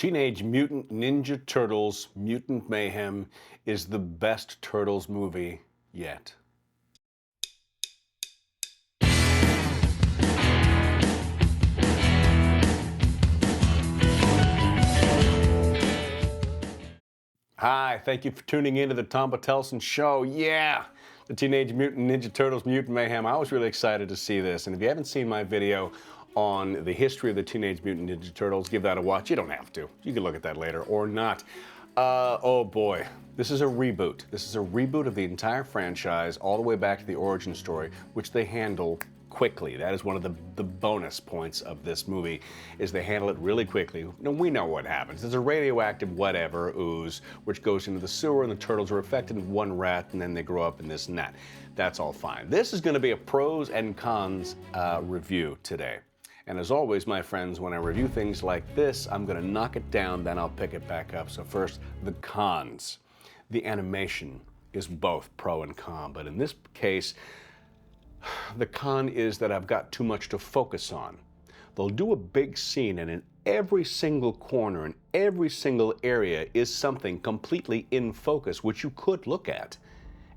Teenage Mutant Ninja Turtles Mutant Mayhem is the best Turtles movie yet. Hi, thank you for tuning in to the Tom Patelson Show. Yeah, the Teenage Mutant Ninja Turtles Mutant Mayhem. I was really excited to see this, and if you haven't seen my video on the history of the Teenage Mutant Ninja Turtles, give that a watch. You don't have to. You can look at that later or not. Oh boy, this is a reboot. This is a reboot of the entire franchise all the way back to the origin story, which they handle quickly. That is one of the bonus points of this movie, is they handle it really quickly. Now, we know what happens. There's a radioactive whatever ooze which goes into the sewer, and the turtles are affected, and one rat, and then they grow up in this and that. That's all fine. This is going to be a pros and cons review today. And as always, my friends, when I review things like this, I'm going to knock it down, then I'll pick it back up. So first, the cons. The animation is both pro and con, but in this case, the con is that I've got too much to focus on. They'll do a big scene, and in every single corner, in every single area is something completely in focus, which you could look at.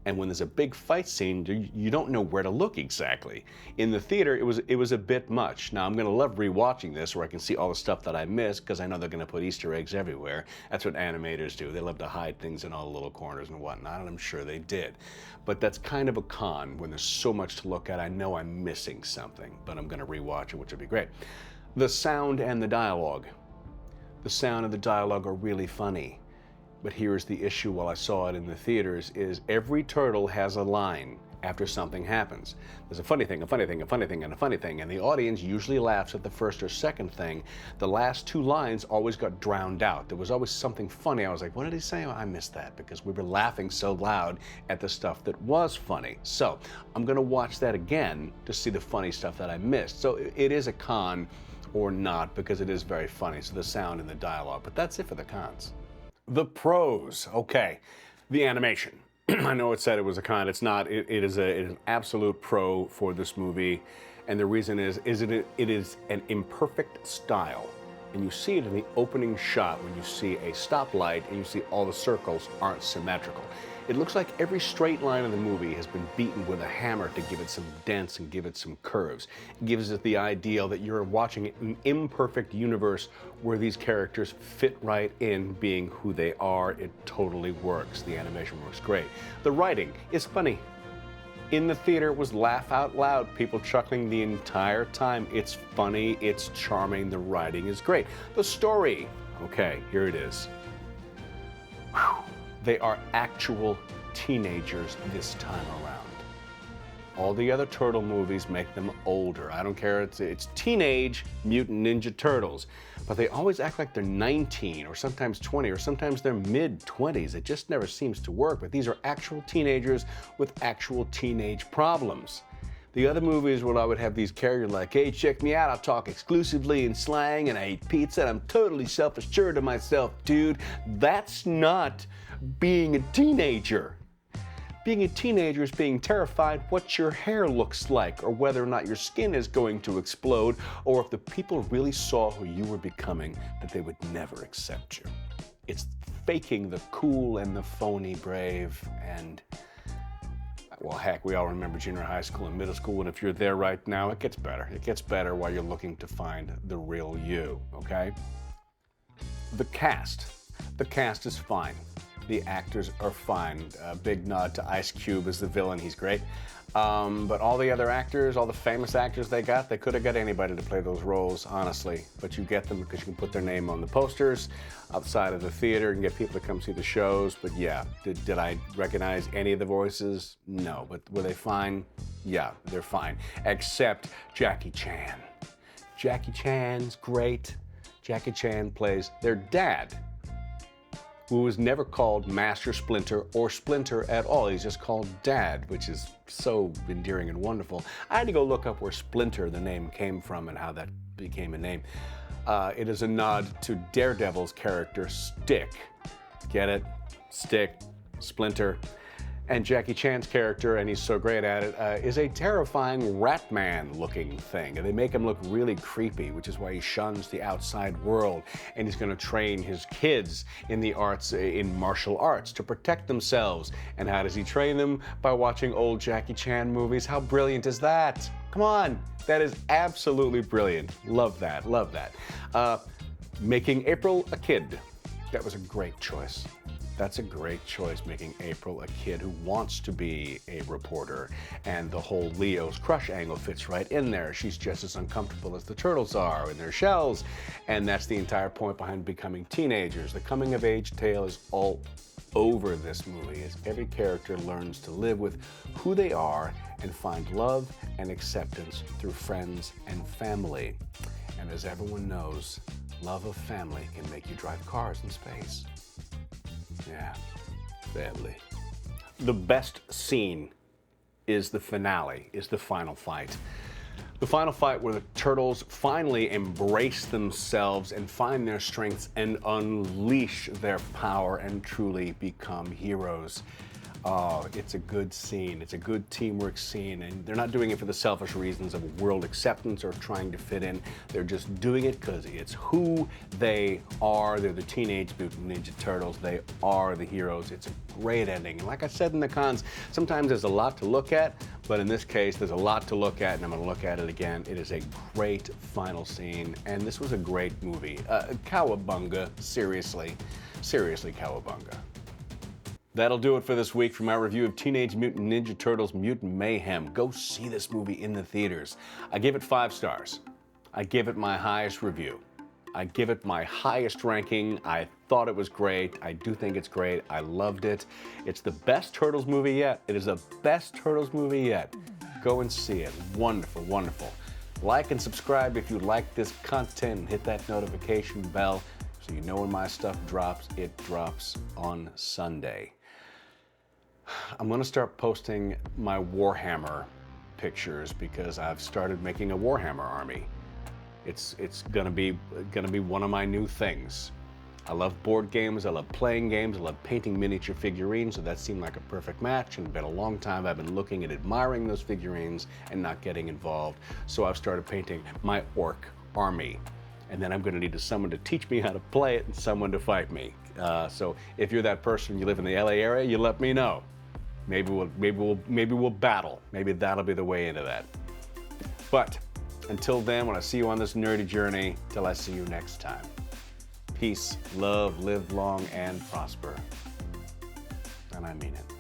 And when there's a big fight scene, you don't know where to look exactly. In the theater, it was a bit much. Now, I'm going to love rewatching this where I can see all the stuff that I missed, because I know they're going to put Easter eggs everywhere. That's what animators do. They love to hide things in all the little corners and whatnot, and I'm sure they did. But that's kind of a con. When there's so much to look at, I know I'm missing something, but I'm going to rewatch it, which would be great. The sound and the dialogue. The sound and the dialogue are really funny. But here's the issue while I saw it in the theaters, is every turtle has a line after something happens. There's a funny thing, a funny thing, a funny thing, and a funny thing, and the audience usually laughs at the first or second thing. The last two lines always got drowned out. There was always something funny. I was like, what did he say? Oh, I missed that, because we were laughing so loud at the stuff that was funny. So I'm gonna watch that again to see the funny stuff that I missed. So it is a con or not, because it is very funny. So the sound and the dialogue, but that's it for the cons. The pros, okay. The animation. I know it said it was a con. It's not. It is an absolute pro for this movie, and the reason is it is an imperfect style, and you see it in the opening shot when you see a stoplight and you see all the circles aren't symmetrical. It looks like every straight line of the movie has been beaten with a hammer to give it some dents and give it some curves. It gives it the ideal that you're watching an imperfect universe where these characters fit right in being who they are. It totally works. The animation works great. The writing is funny. In the theater, it was laugh out loud, people chuckling the entire time. It's funny, it's charming, the writing is great. The story, okay, here it is. Whew. They are actual teenagers this time around. All the other turtle movies make them older. I don't care, it's Teenage Mutant Ninja Turtles. But they always act like they're 19 or sometimes 20 or sometimes they're mid-20s. It just never seems to work. But these are actual teenagers with actual teenage problems. The other movies where I would have these characters like, hey, check me out, I talk exclusively in slang and I eat pizza and I'm totally self-assured of myself, dude. That's not being a teenager. Being a teenager is being terrified what your hair looks like, or whether or not your skin is going to explode, or if the people really saw who you were becoming, that they would never accept you. It's faking the cool and the phony brave, and well, heck, we all remember junior high school and middle school, and if you're there right now, it gets better. It gets better while you're looking to find the real you, okay? The cast. The cast is fine. The actors are fine. A big nod to Ice Cube as the villain. He's great. But all the other actors, all the famous actors they could have got anybody to play those roles, honestly. But you get them because you can put their name on the posters outside of the theater and get people to come see the shows. But yeah, did I recognize any of the voices? No. But were they fine? Yeah, they're fine. Except Jackie Chan. Jackie Chan's great. Jackie Chan plays their dad, who was never called Master Splinter or Splinter at all. He's just called Dad, which is so endearing and wonderful. I had to go look up where Splinter, the name, came from and how that became a name. It is a nod to Daredevil's character, Stick. Get it? Stick, Splinter. And Jackie Chan's character, and he's so great at it, is a terrifying rat man looking thing. And they make him look really creepy, which is why he shuns the outside world. And he's going to train his kids in the arts, in martial arts, to protect themselves. And how does he train them? By watching old Jackie Chan movies. How brilliant is that? Come on. That is absolutely brilliant. Love that. Love that. Making April a kid. That was a great choice. That's a great choice, making April a kid who wants to be a reporter. And the whole Leo's crush angle fits right in there. She's just as uncomfortable as the turtles are in their shells. And that's the entire point behind becoming teenagers. The coming of age tale is all over this movie, as every character learns to live with who they are and find love and acceptance through friends and family. And as everyone knows, love of family can make you drive cars in space. Yeah, family. The best scene is the finale, is the final fight. The final fight where the turtles finally embrace themselves and find their strengths and unleash their power and truly become heroes. Oh, it's a good scene. It's a good teamwork scene, and they're not doing it for the selfish reasons of world acceptance or trying to fit in. They're just doing it because it's who they are. They're the Teenage Mutant Ninja Turtles. They are the heroes. It's a great ending. And like I said in the cons, sometimes there's a lot to look at, but in this case, there's a lot to look at, and I'm going to look at it again. It is a great final scene, and this was a great movie. Cowabunga, seriously. Seriously, cowabunga. That'll do it for this week for my review of Teenage Mutant Ninja Turtles Mutant Mayhem. Go see this movie in the theaters. I give it 5 stars. I give it my highest review. I give it my highest ranking. I thought it was great. I do think it's great. I loved it. It's the best Turtles movie yet. It is the best Turtles movie yet. Go and see it. Wonderful, wonderful. Like and subscribe if you like this content, and hit that notification bell so you know when my stuff drops. It drops on Sunday. I'm going to start posting my Warhammer pictures because I've started making a Warhammer army. It's going to be one of my new things. I love board games, I love playing games, I love painting miniature figurines, so that seemed like a perfect match, and it's been a long time I've been looking and admiring those figurines and not getting involved. So I've started painting my orc army. And then I'm going to need someone to teach me how to play it and someone to fight me. So if you're that person, you live in the LA area, you let me know. Maybe we'll battle. Maybe that'll be the way into that. But until then, when I see you on this nerdy journey, till I see you next time. Peace, love, live long, and prosper. And I mean it.